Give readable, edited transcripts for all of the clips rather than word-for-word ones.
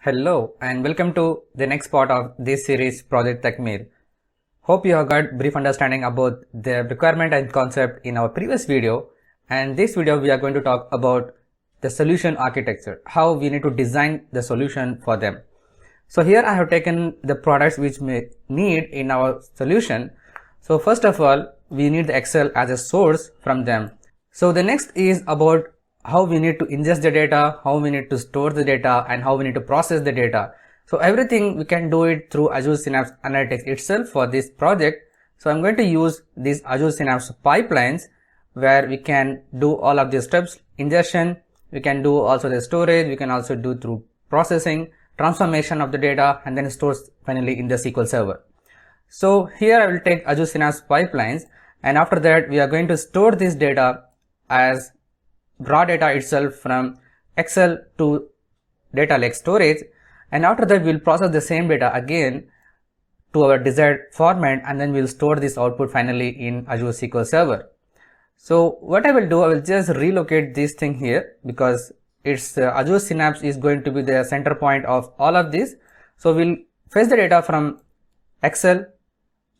Hello and welcome to the next part of this series Project Takmeel. Hope you have got brief understanding about the requirement and concept in our previous video, and this video we are going to talk about the solution architecture, how we need to design the solution for them. So here I have taken the products which we need in our solution. So first of all, we need the Excel as a source from them. So the next is about how we need to ingest the data, how we need to store the data, and how we need to process the data. So everything we can do it through Azure Synapse Analytics itself for this project. So I'm going to use these Azure Synapse pipelines where we can do all of these steps, ingestion, we can do also the storage, we can also do through processing, transformation of the data, and then stores finally in the SQL Server. So here I will take Azure Synapse pipelines, and after that we are going to store this data as raw data itself from Excel to data lake storage, and after that we'll process the same data again to our desired format, and then we'll store this output finally in Azure SQL Server. So what I will do, I will just relocate this thing here because it's Azure Synapse is going to be the center point of all of this. So we'll fetch the data from Excel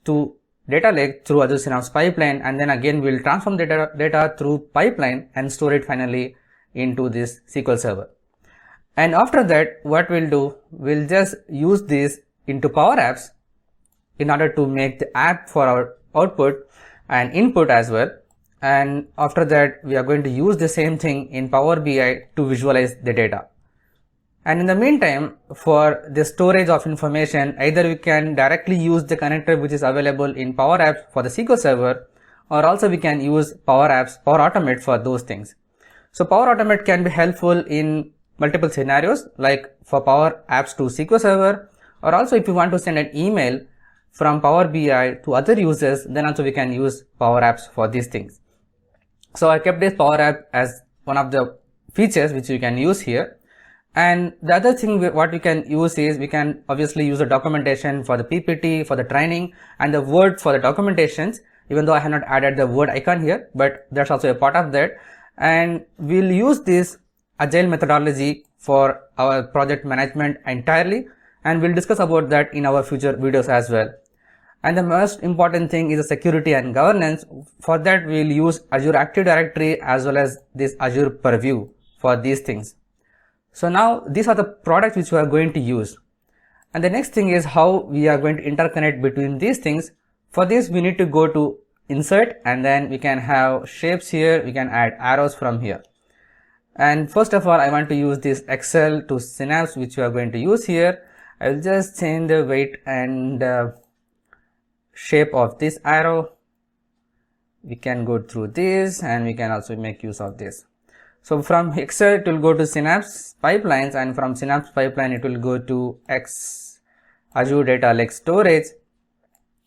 to data lake through Azure Synapse pipeline, and then again we'll transform the data through pipeline and store it finally into this SQL Server. And after that what we'll do, we'll just use this into Power Apps in order to make the app for our output and input as well. And after that we are going to use the same thing in Power BI to visualize the data. And in the meantime, for the storage of information, either we can directly use the connector which is available in Power Apps for the SQL Server, or also we can use Power Automate for those things. So Power Automate can be helpful in multiple scenarios, like for Power Apps to SQL Server, or also if you want to send an email from Power BI to other users, then also we can use Power Apps for these things. So I kept this Power App as one of the features which you can use here. And the other thing what we can use is, we can obviously use the documentation for the PPT, for the training, and the Word for the documentations, even though I have not added the Word icon here, but that's also a part of that. And we'll use this agile methodology for our project management entirely, and we'll discuss about that in our future videos as well. And the most important thing is the security and governance. For that we'll use Azure Active Directory as well as this Azure Purview for these things. So now these are the products which we are going to use. And the next thing is how we are going to interconnect between these things. For this we need to go to insert, and then we can have shapes here, we can add arrows from here. And first of all I want to use this Excel to Synapse which we are going to use here. I will just change the weight and shape of this arrow. We can go through this, and we can also make use of this. So from Excel it will go to Synapse pipelines, and from Synapse pipeline it will go to Azure Data Lake Storage,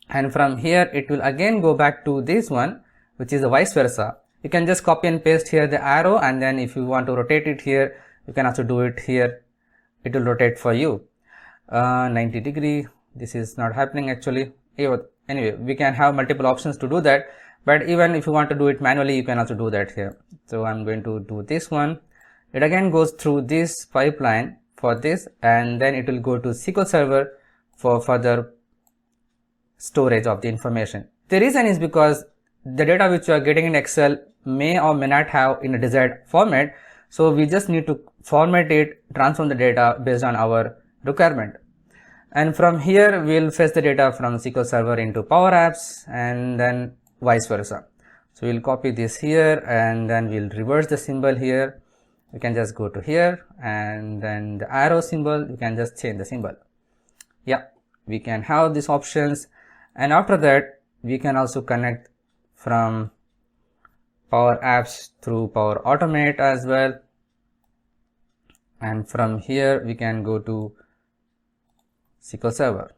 and from here it will again go back to this one, which is the vice versa. You can just copy and paste here the arrow, and then if you want to rotate it here, you can also do it here. It will rotate for you 90 degree. This is not happening actually. Anyway, we can have multiple options to do that. But even if you want to do it manually, you can also do that here. So I'm going to do this one. It again goes through this pipeline for this, and then it will go to SQL Server for further storage of the information. The reason is because the data which you are getting in Excel may or may not have in a desired format. So we just need to format it, transform the data based on our requirement. And from here we'll fetch the data from SQL Server into Power Apps, and then vice versa. So we'll copy this here, and then we'll reverse the symbol here. We can just go to here, and then the arrow symbol, you can just change the symbol. Yeah, we can have these options, and after that we can also connect from Power Apps through Power Automate as well. And from here we can go to SQL Server.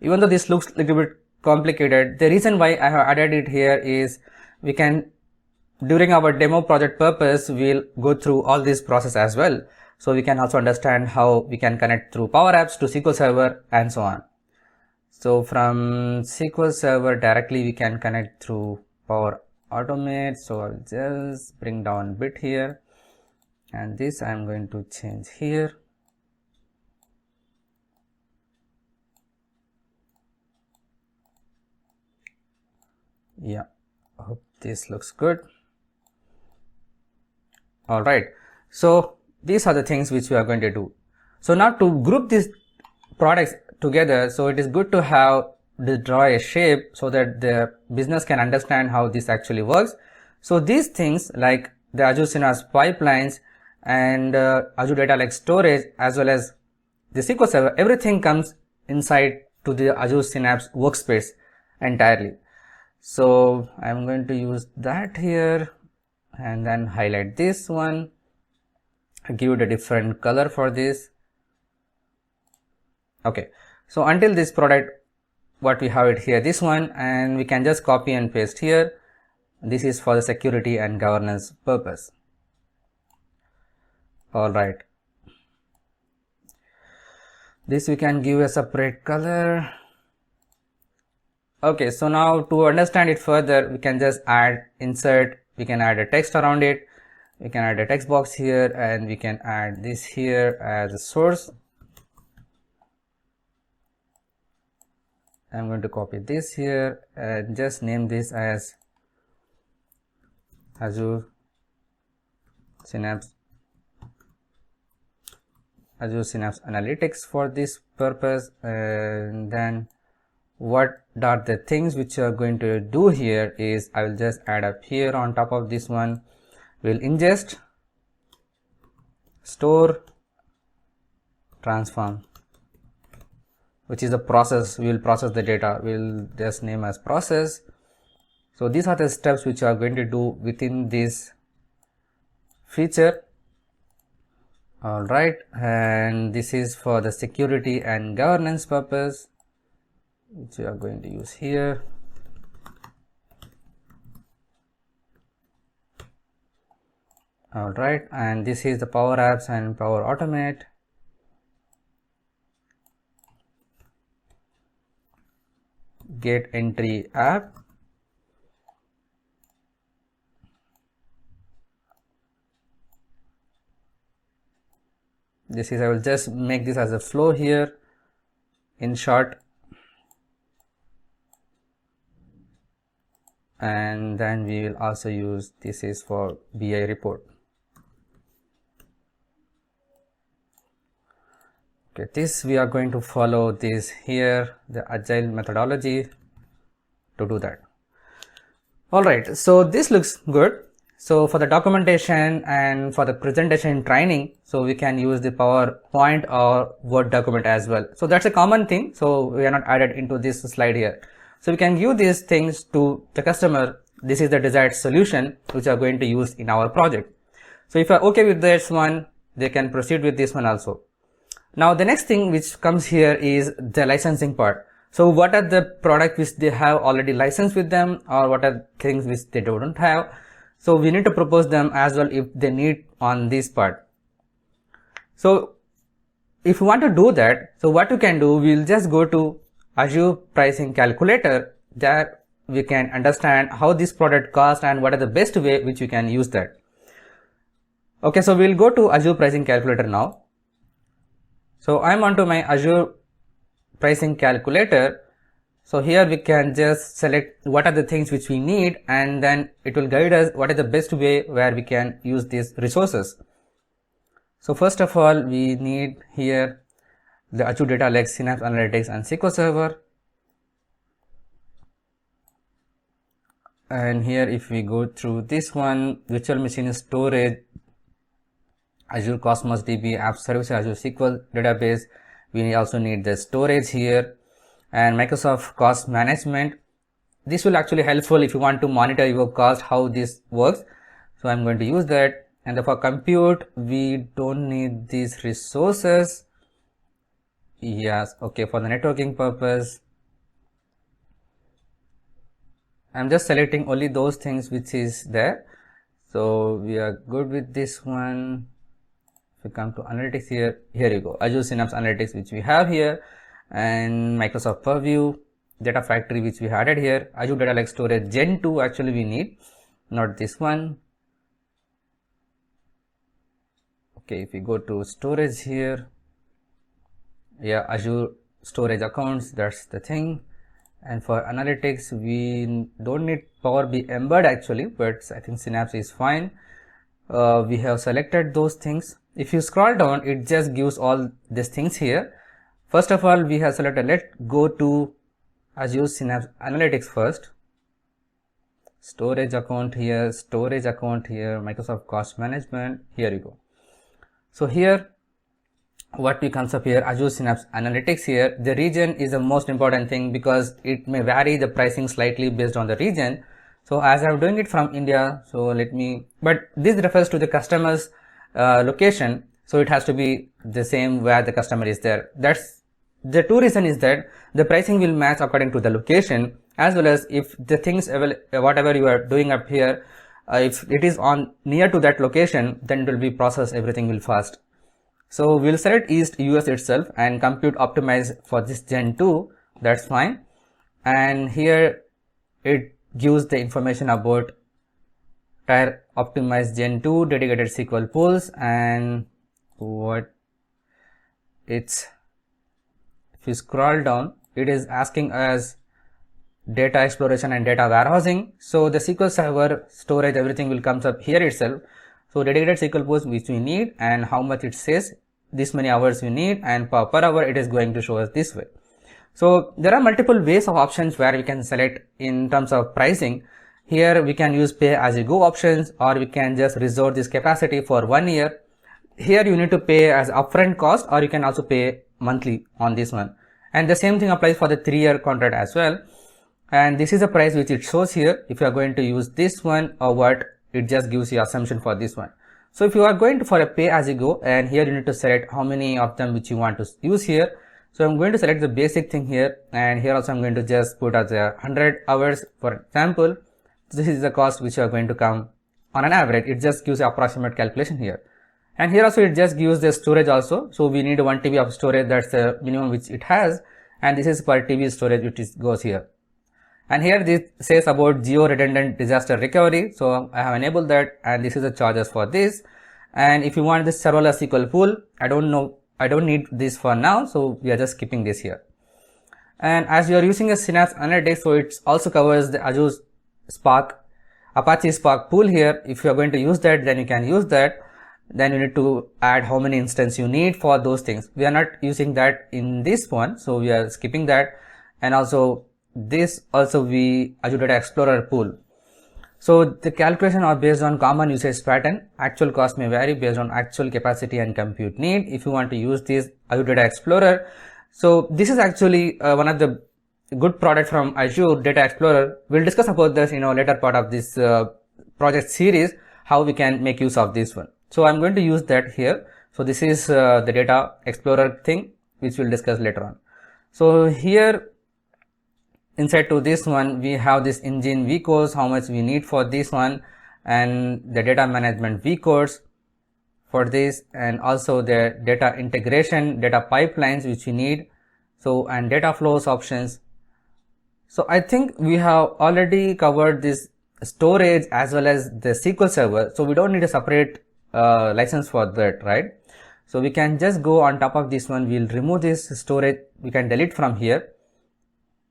Even though this looks a little bit complicated, the reason why I have added it here is we can, during our demo project purpose, we'll go through all this process as well. So we can also understand how we can connect through Power Apps to SQL Server and so on. So from SQL Server directly we can connect through Power Automate. So I'll just bring down a bit here, and this I'm going to change here. Yeah, I hope this looks good. All right, so these are the things which we are going to do. So now to group these products together, so it is good to have draw a shape so that the business can understand how this actually works. So these things like the Azure Synapse pipelines and Azure Data Lake storage as well as the SQL Server, everything comes inside to the Azure Synapse workspace entirely. So I'm going to use that here and then highlight this one, give it a different color for this. Okay, so until this product, what we have it here, this one, and we can just copy and paste here. This is for the security and governance purpose. All right, this we can give a separate color. Okay, so now to understand it further, we can just add insert, we can add a text around it, we can add a text box here, and we can add this here as a source. I'm going to copy this here and just name this as Azure Synapse Analytics for this purpose. And then what are the things which you are going to do here is I will just add up here on top of this one. We'll ingest, store, transform, which is the process. We will process the data. We'll just name as process. So these are the steps which you are going to do within this feature. All right, and this is for the security and governance purpose, which we are going to use here. All right, and this is the Power Apps and Power Automate. Get entry app. This is, I will just make this as a flow here in short, and then we will also use this is for BI report. Okay, this we are going to follow this here, the agile methodology to do that. All right, so this looks good. So for the documentation and for the presentation training, so we can use the PowerPoint or Word document as well. So that's a common thing. So we are not added into this slide here. So we can give these things to the customer. This is the desired solution which we are going to use in our project. So if you are okay with this one, they can proceed with this one also. Now the next thing which comes here is the licensing part. So what are the products which they have already licensed with them, or what are things which they don't have? So we need to propose them as well if they need on this part. So if you want to do that, so what you can do, we'll just go to Azure pricing calculator. There we can understand how this product costs and what are the best way which we can use that. Okay, so we'll go to Azure pricing calculator now. So I'm onto my Azure pricing calculator. So here we can just select what are the things which we need, and then it will guide us what is the best way where we can use these resources. So first of all, we need here the Azure Data Lake, Synapse Analytics and SQL Server. And here if we go through this one, virtual machine storage, Azure Cosmos DB, App Service, Azure SQL database. We also need the storage here, and Microsoft Cost Management. This will actually helpful if you want to monitor your cost, how this works. So I'm going to use that. And for compute, we don't need these resources. Yes, okay, for the networking purpose, I'm just selecting only those things which is there. So we are good with this one. If we come to analytics here you go, Azure Synapse Analytics which we have here, and Microsoft Purview, Data Factory which we added here, Azure Data Lake Storage Gen 2 actually we need, not this one. Okay, if we go to storage here, yeah, Azure storage accounts, that's the thing. And for analytics, we don't need Power BI embed actually, but I think Synapse is fine. We have selected those things. If you scroll down, it just gives all these things here. First of all, we have selected, let's go to Azure Synapse Analytics first. Storage account here, Microsoft Cost Management, here you go. So here, what we comes up here, Azure Synapse Analytics here, the region is the most important thing because it may vary the pricing slightly based on the region. So as I'm doing it from India, so but this refers to the customer's location. So it has to be the same where the customer is there. That's the two reason is that the pricing will match according to the location, as well as if the things, whatever you are doing up here, if it is on near to that location, then it will be processed, everything will fast. So we'll select East US itself and compute optimize for this Gen 2, that's fine. And here it gives the information about tier optimized Gen 2 dedicated SQL pools and what it's, if you scroll down, it is asking us data exploration and data warehousing. So the SQL server storage, everything will comes up here itself. So dedicated SQL pools which we need and how much it says, this many hours we need, and per hour it is going to show us this way. So there are multiple ways of options where we can select in terms of pricing. Here we can use pay as you go options, or we can just reserve this capacity for 1 year. Here you need to pay as upfront cost, or you can also pay monthly on this one. And the same thing applies for the 3-year contract as well. And this is the price which it shows here. If you are going to use this one or what, it just gives you assumption for this one. So if you are going to for a pay as you go, and here you need to select how many of them which you want to use here. So I'm going to select the basic thing here, and here also I'm going to just put as a 100 hours for example. This is the cost which you are going to come on an average. It just gives approximate calculation here. And here also it just gives the storage also. So we need 1 TB of storage, that's the minimum which it has. And this is per TB storage which goes here. And here this says about geo redundant disaster recovery. So I have enabled that, and this is the charges for this. And if you want this serverless SQL pool, I don't need this for now. So we are just skipping this here. And as you are using a Synapse Analytics, so it also covers the Azure Spark, Apache Spark pool here. If you are going to use that, then you can use that. Then you need to add how many instances you need for those things. We are not using that in this one, so we are skipping that. And also this also Azure Data Explorer pool. So the calculation are based on common usage pattern. Actual cost may vary based on actual capacity and compute need. If you want to use this Azure Data Explorer, so this is actually one of the good product from Azure Data Explorer. We'll discuss about this in a later part of this project series, how we can make use of this one. So I'm going to use that here. So this is the Data Explorer thing, which we'll discuss later on. So here inside to this one, we have this engine vCodes, how much we need for this one, and the data management vCodes for this, and also the data integration, data pipelines which we need. So, and data flows options. So I think we have already covered this storage as well as the SQL server. So we don't need a separate license for that, right? So we can just go on top of this one. We'll remove this storage. We can delete from here.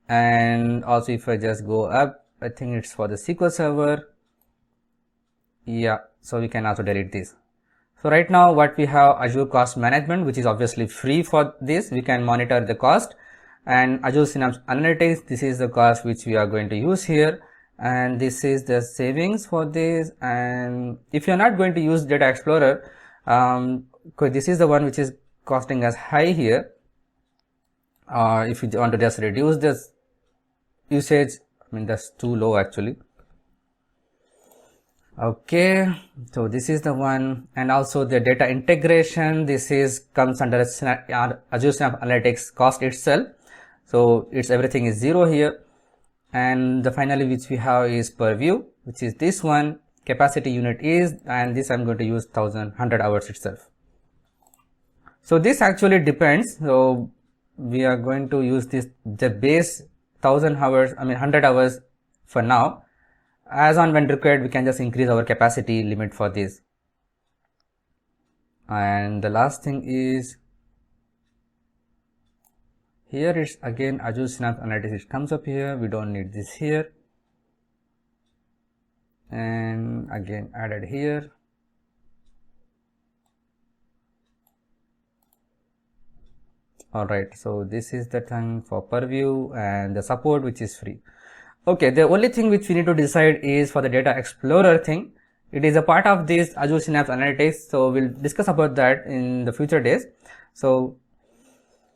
And also if I just go up, I think it's for the SQL server. Yeah, so we can also delete this. So right now what we have, Azure Cost Management, which is obviously free for this. We can monitor the cost, and Azure Synapse Analytics, this is the cost which we are going to use here. And this is the savings for this. And if you're not going to use Data Explorer, this is the one which is costing us high here. If you want to just reduce this usage, I mean that's too low actually. Okay, so this is the one. And also the data integration, this is comes under Azure Synapse Analytics cost itself. So it's everything is 0 here. And the finally which we have is Purview, which is this one. Capacity unit is, and this I'm going to use 100 hours itself. So this actually depends. So we are going to use this, the base 100 hours for now. As on when required, we can just increase our capacity limit for this. And the last thing is Here it's again Azure Synapse Analytics. It comes up here. We don't need this here. And again added here. Alright, so this is the thing for Purview and the support, which is free. Okay, the only thing which we need to decide is for the data explorer thing. It is a part of this Azure Synapse Analytics, so we'll discuss about that in the future days. So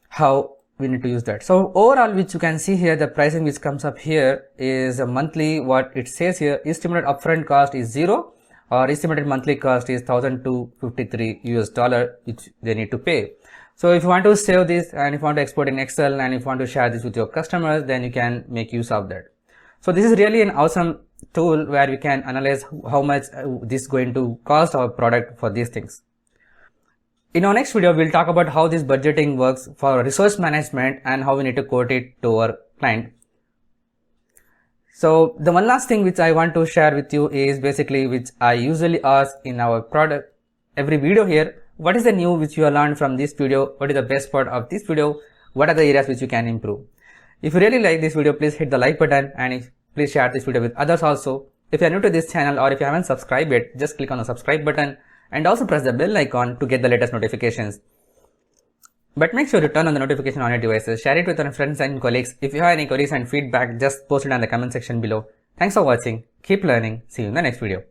how we need to use that. So overall, which you can see here, the pricing which comes up here is a monthly. What it says here, estimated upfront cost is 0, or estimated monthly cost is $1,253 which they need to pay. So if you want to save this and if you want to export in Excel and if you want to share this with your customers, then you can make use of that. So this is really an awesome tool where we can analyze how much this is going to cost our product for these things. In our next video, we'll talk about how this budgeting works for resource management and how we need to quote it to our client. So the one last thing which I want to share with you is basically which I usually ask in our product every video here. What is the new which you have learned from this video? What is the best part of this video? What are the areas which you can improve? If you really like this video, please hit the like button and please share this video with others also. If you are new to this channel or if you haven't subscribed yet, just click on the subscribe button and also press the bell icon to get the latest notifications. But make sure you turn on the notification on your devices. Share it with your friends and colleagues. If you have any queries and feedback, just post it in the comment section below. Thanks for watching. Keep learning. See you in the next video.